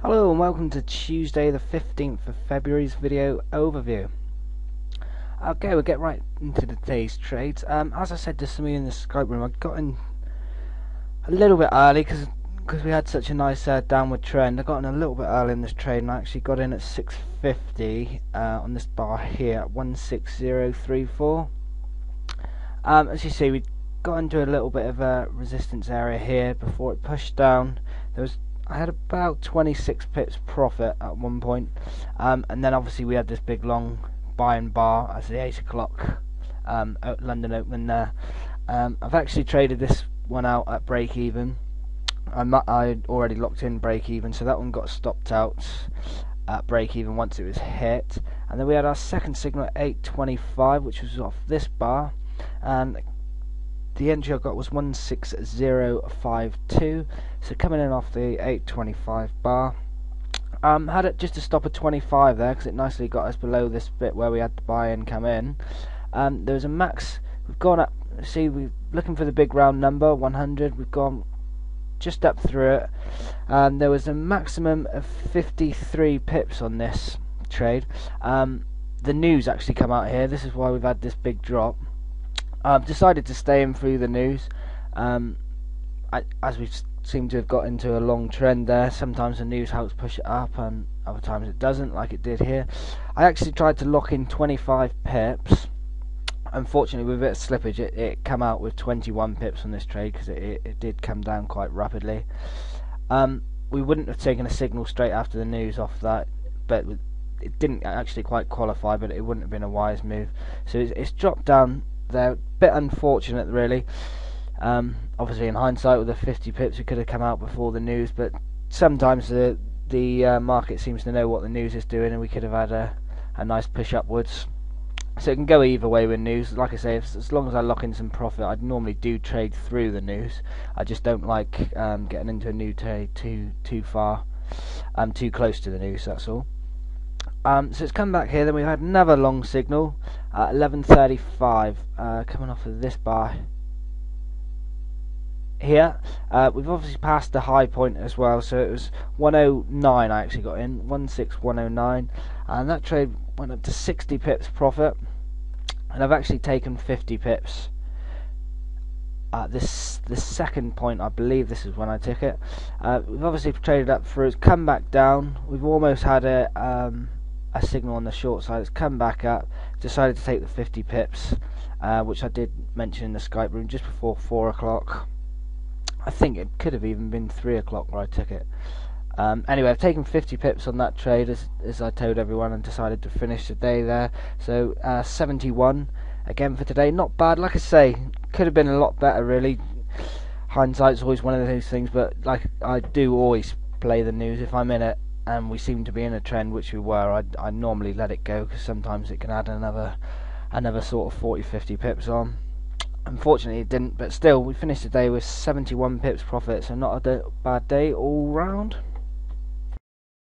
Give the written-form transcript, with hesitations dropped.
Hello and welcome to Tuesday the 15th of February's video overview. Okay, we'll get right into today's trades. As I said to some of you in the Skype room, I got in a little bit early because we had such a nice downward trend. I got in a little bit early in this trade and I actually got in at 650 on this bar here at 16034. As you see, we got into a little bit of a resistance area here before it pushed down. I had about 26 pips profit at one point, and then obviously we had this big long buy-in bar as the 8 o'clock London Open there. I've actually traded this one out at break even. I'd already locked in break even, so that one got stopped out at break even once it was hit. And then we had our second signal at 825, which was off this bar, and the entry I got was 16052, so coming in off the 825 bar. Had it just to stop at 25 there because it nicely got us below this bit where we had the buy-in come in. There was a max. We've gone up. See, we're looking for the big round number 100. We've gone just up through it. There was a maximum of 53 pips on this trade. The news actually come out here. This is why we've had this big drop. I've decided to stay in through the news, as we seem to have got into a long trend there. Sometimes the news helps push it up and other times it doesn't, like it did here. I actually tried to lock in 25 pips. Unfortunately, with a bit of slippage, it came out with 21 pips on this trade because it did come down quite rapidly. We wouldn't have taken a signal straight after the news off that, but it didn't actually quite qualify, but it wouldn't have been a wise move. So it's dropped down. They're a bit unfortunate, really. Obviously, in hindsight, with the 50 pips, it could have come out before the news. But sometimes the market seems to know what the news is doing, and we could have had a nice push upwards. So it can go either way with news. Like I say, as long as I lock in some profit, I normally do trade through the news. I just don't like getting into a new trade too far, too close to the news. That's all. So it's come back here. Then we had another long signal at 11:35, coming off of this bar here. We've obviously passed the high point as well, so it was 109. I actually got in 16109, and that trade went up to 60 pips profit, and I've actually taken 50 pips. The second point, I believe this is when I took it. We've obviously traded up through. It's come back down. We've almost had a signal on the short side. It's come back up. Decided to take the 50 pips, which I did mention in the Skype room just before 4 o'clock. I think it could have even been 3 o'clock where I took it. Anyway, I've taken 50 pips on that trade as I told everyone, and decided to finish the day there. So 71 again for today. Not bad. Like I say, could have been a lot better, really. Hindsight's always one of those things, but like I do always play the news if I'm in it and we seem to be in a trend, which we were. I normally let it go because sometimes it can add another sort of 40-50 pips on. Unfortunately it didn't, but still we finished the day with 71 pips profit, so not a bad day all round.